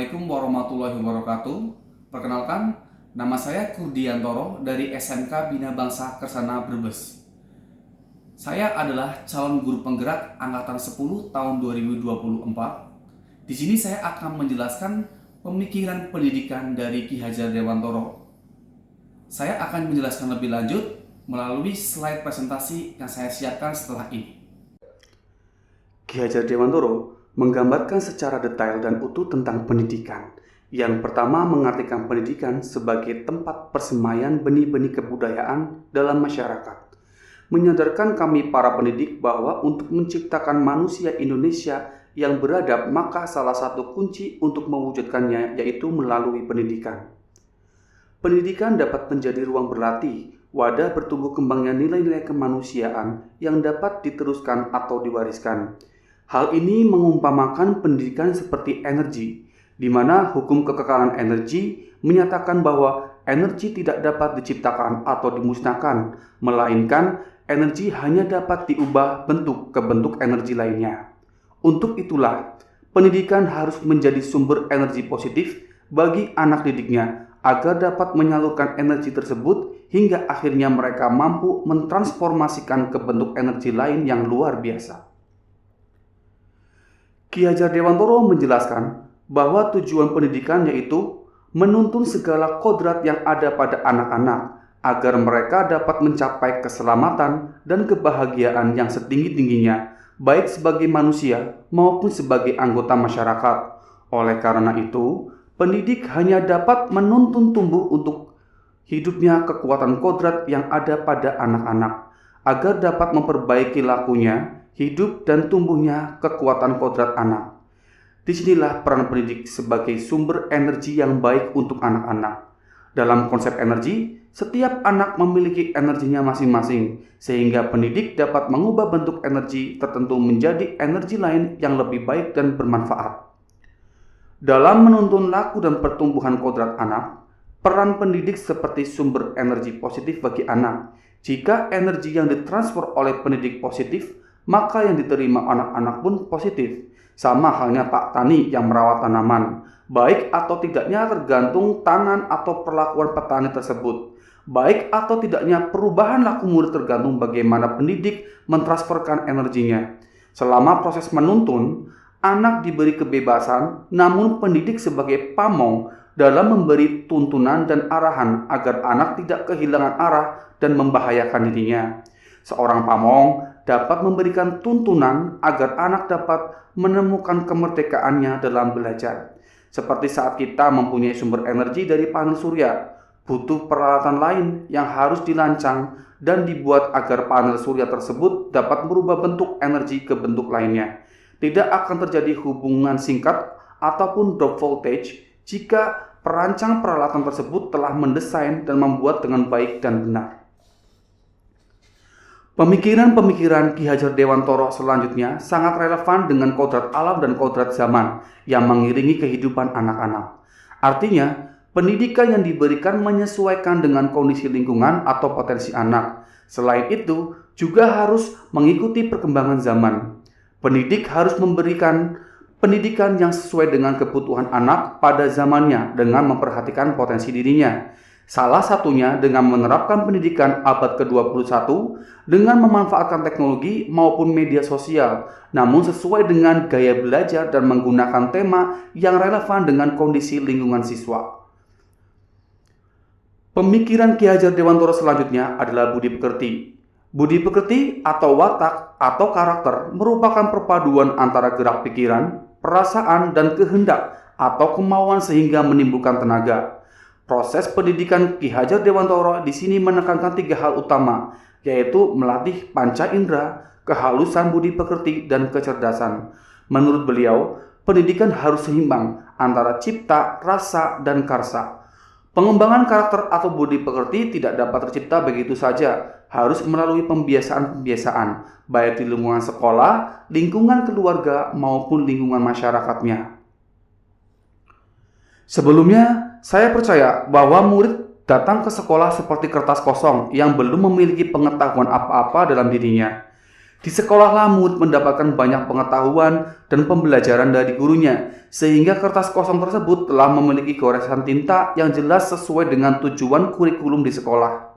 Assalamualaikum warahmatullahi wabarakatuh. Perkenalkan, nama saya Kurdiantoro dari SMK Bina Bangsa Kersana Brebes. Saya adalah calon guru penggerak angkatan 10 tahun 2024. Di sini saya akan menjelaskan pemikiran pendidikan dari Ki Hajar Dewantoro. Saya akan menjelaskan lebih lanjut melalui slide presentasi yang saya siapkan setelah ini. Ki Hajar Dewantoro menggambarkan secara detail dan utuh tentang pendidikan. Yang pertama, mengartikan pendidikan sebagai tempat persemaian benih-benih kebudayaan dalam masyarakat. Menyadarkan kami para pendidik bahwa untuk menciptakan manusia Indonesia yang beradab, maka salah satu kunci untuk mewujudkannya yaitu melalui pendidikan. Pendidikan dapat menjadi ruang berlatih, wadah bertumbuh kembangnya nilai-nilai kemanusiaan yang dapat diteruskan atau diwariskan. Hal ini mengumpamakan pendidikan seperti energi, di mana hukum kekekalan energi menyatakan bahwa energi tidak dapat diciptakan atau dimusnahkan, melainkan energi hanya dapat diubah bentuk ke bentuk energi lainnya. Untuk itulah, pendidikan harus menjadi sumber energi positif bagi anak didiknya agar dapat menyalurkan energi tersebut hingga akhirnya mereka mampu mentransformasikan ke bentuk energi lain yang luar biasa. Ki Hajar Dewantoro menjelaskan bahwa tujuan pendidikan yaitu menuntun segala kodrat yang ada pada anak-anak agar mereka dapat mencapai keselamatan dan kebahagiaan yang setinggi-tingginya, baik sebagai manusia maupun sebagai anggota masyarakat. Oleh karena itu, pendidik hanya dapat menuntun tumbuh untuk hidupnya kekuatan kodrat yang ada pada anak-anak, agar dapat memperbaiki lakunya, hidup dan tumbuhnya kekuatan kodrat anak. Disinilah peran pendidik sebagai sumber energi yang baik untuk anak-anak. Dalam konsep energi, setiap anak memiliki energinya masing-masing, sehingga pendidik dapat mengubah bentuk energi tertentu menjadi energi lain yang lebih baik dan bermanfaat. Dalam menuntun laku dan pertumbuhan kodrat anak, peran pendidik seperti sumber energi positif bagi anak. Jika energi yang ditransfer oleh pendidik positif, maka yang diterima anak-anak pun positif. Sama halnya Pak Tani yang merawat tanaman, baik atau tidaknya tergantung tangan atau perlakuan petani tersebut. Baik atau tidaknya perubahan laku murid tergantung bagaimana pendidik mentransferkan energinya. Selama proses menuntun, anak diberi kebebasan, namun pendidik sebagai pamong dalam memberi tuntunan dan arahan agar anak tidak kehilangan arah dan membahayakan dirinya. Seorang pamong dapat memberikan tuntunan agar anak dapat menemukan kemerdekaannya dalam belajar. Seperti saat kita mempunyai sumber energi dari panel surya, butuh peralatan lain yang harus dirancang dan dibuat agar panel surya tersebut dapat merubah bentuk energi ke bentuk lainnya. Tidak akan terjadi hubungan singkat ataupun drop voltage jika perancang peralatan tersebut telah mendesain dan membuat dengan baik dan benar. Pemikiran-pemikiran Ki Hajar Dewantoro selanjutnya sangat relevan dengan kodrat alam dan kodrat zaman yang mengiringi kehidupan anak-anak. Artinya, pendidikan yang diberikan menyesuaikan dengan kondisi lingkungan atau potensi anak. Selain itu, juga harus mengikuti perkembangan zaman. Pendidik harus memberikan pendidikan yang sesuai dengan kebutuhan anak pada zamannya dengan memperhatikan potensi dirinya. Salah satunya dengan menerapkan pendidikan abad ke-21 dengan memanfaatkan teknologi maupun media sosial, namun sesuai dengan gaya belajar dan menggunakan tema yang relevan dengan kondisi lingkungan siswa. Pemikiran Ki Hajar Dewantoro selanjutnya adalah budi pekerti. Budi pekerti atau watak atau karakter merupakan perpaduan antara gerak pikiran, perasaan, dan kehendak atau kemauan sehingga menimbulkan tenaga. Proses pendidikan Ki Hajar Dewantoro di sini menekankan 3 hal utama, yaitu melatih panca indera, kehalusan budi pekerti, dan kecerdasan. Menurut beliau, pendidikan harus seimbang antara cipta, rasa, dan karsa. Pengembangan karakter atau budi pekerti tidak dapat tercipta begitu saja, harus melalui pembiasaan-pembiasaan, baik di lingkungan sekolah, lingkungan keluarga, maupun lingkungan masyarakatnya. Sebelumnya, saya percaya bahwa murid datang ke sekolah seperti kertas kosong yang belum memiliki pengetahuan apa-apa dalam dirinya. Di sekolahlah murid mendapatkan banyak pengetahuan dan pembelajaran dari gurunya, sehingga kertas kosong tersebut telah memiliki goresan tinta yang jelas sesuai dengan tujuan kurikulum di sekolah.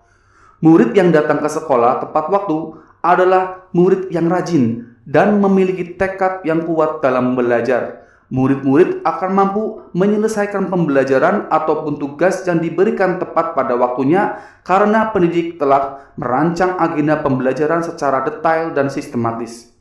Murid yang datang ke sekolah tepat waktu adalah murid yang rajin dan memiliki tekad yang kuat dalam belajar. Murid-murid akan mampu menyelesaikan pembelajaran ataupun tugas yang diberikan tepat pada waktunya karena pendidik telah merancang agenda pembelajaran secara detail dan sistematis.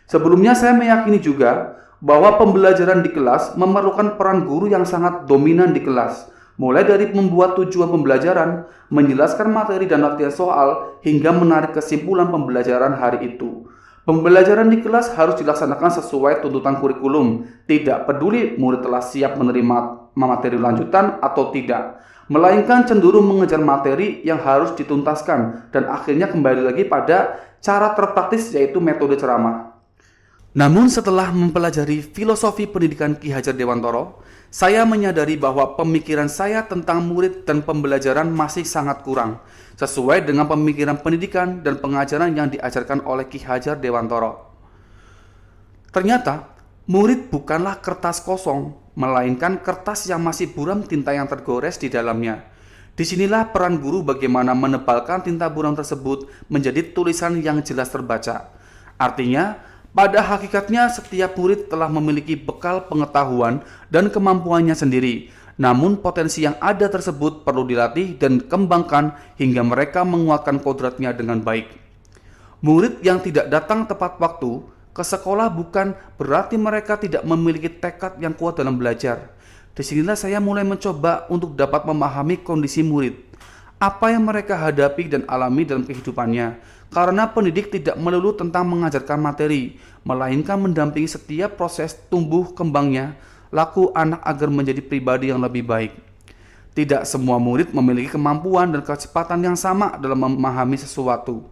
Sebelumnya saya meyakini juga bahwa pembelajaran di kelas memerlukan peran guru yang sangat dominan di kelas, mulai dari membuat tujuan pembelajaran, menjelaskan materi dan latihan soal, hingga menarik kesimpulan pembelajaran hari itu. Pembelajaran di kelas harus dilaksanakan sesuai tuntutan kurikulum, tidak peduli murid telah siap menerima materi lanjutan atau tidak, melainkan cenderung mengejar materi yang harus dituntaskan dan akhirnya kembali lagi pada cara terpraktis yaitu metode ceramah. Namun setelah mempelajari filosofi pendidikan Ki Hajar Dewantoro, saya menyadari bahwa pemikiran saya tentang murid dan pembelajaran masih sangat kurang, sesuai dengan pemikiran pendidikan dan pengajaran yang diajarkan oleh Ki Hajar Dewantoro. Ternyata, murid bukanlah kertas kosong, melainkan kertas yang masih buram tinta yang tergores di dalamnya. Disinilah peran guru bagaimana menebalkan tinta buram tersebut menjadi tulisan yang jelas terbaca. Artinya, pada hakikatnya setiap murid telah memiliki bekal pengetahuan dan kemampuannya sendiri. Namun potensi yang ada tersebut perlu dilatih dan kembangkan hingga mereka menguatkan kodratnya dengan baik. Murid yang tidak datang tepat waktu ke sekolah bukan berarti mereka tidak memiliki tekad yang kuat dalam belajar. Disinilah saya mulai mencoba untuk dapat memahami kondisi murid, apa yang mereka hadapi dan alami dalam kehidupannya. Karena pendidik tidak melulu tentang mengajarkan materi, melainkan mendampingi setiap proses tumbuh kembangnya laku anak agar menjadi pribadi yang lebih baik. Tidak semua murid memiliki kemampuan dan kecepatan yang sama dalam memahami sesuatu.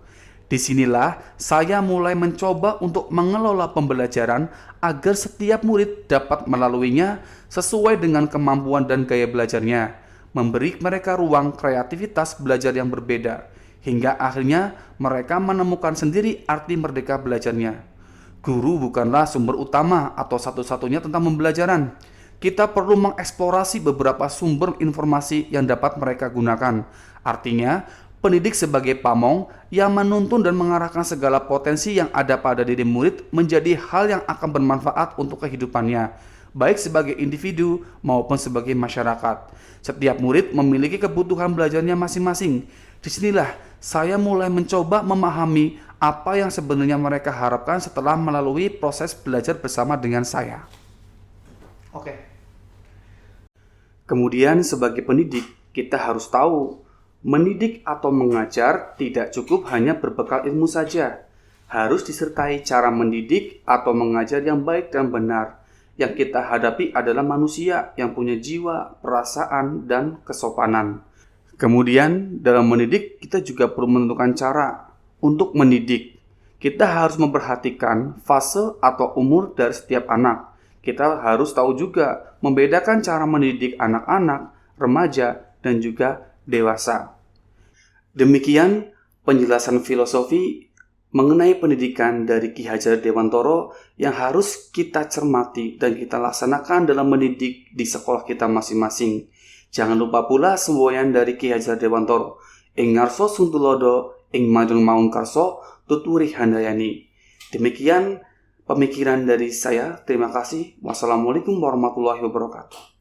Disinilah saya mulai mencoba untuk mengelola pembelajaran agar setiap murid dapat melaluinya sesuai dengan kemampuan dan gaya belajarnya, memberi mereka ruang kreativitas belajar yang berbeda, hingga akhirnya mereka menemukan sendiri arti merdeka belajarnya. Guru bukanlah sumber utama atau satu-satunya tentang pembelajaran. Kita perlu mengeksplorasi beberapa sumber informasi yang dapat mereka gunakan. Artinya, pendidik sebagai pamong yang menuntun dan mengarahkan segala potensi yang ada pada diri murid menjadi hal yang akan bermanfaat untuk kehidupannya, baik sebagai individu maupun sebagai masyarakat. Setiap murid memiliki kebutuhan belajarnya masing-masing. Disinilah saya mulai mencoba memahami apa yang sebenarnya mereka harapkan setelah melalui proses belajar bersama dengan saya. Kemudian sebagai pendidik, kita harus tahu, mendidik atau mengajar tidak cukup hanya berbekal ilmu saja. Harus disertai cara mendidik atau mengajar yang baik dan benar. Yang kita hadapi adalah manusia yang punya jiwa, perasaan, dan kesopanan. Kemudian dalam mendidik kita juga perlu menentukan cara untuk mendidik. Kita harus memperhatikan fase atau umur dari setiap anak. Kita harus tahu juga membedakan cara mendidik anak-anak, remaja, dan juga dewasa. Demikian penjelasan filosofi mengenai pendidikan dari Ki Hajar Dewantoro yang harus kita cermati dan kita laksanakan dalam mendidik di sekolah kita masing-masing. Jangan lupa pula semboyan dari Ki Hajar Dewantoro, ing ngarso suntulodo, ing majeng maung karso, tuturi handayani. Demikian pemikiran dari saya. Terima kasih. Wassalamualaikum warahmatullahi wabarakatuh.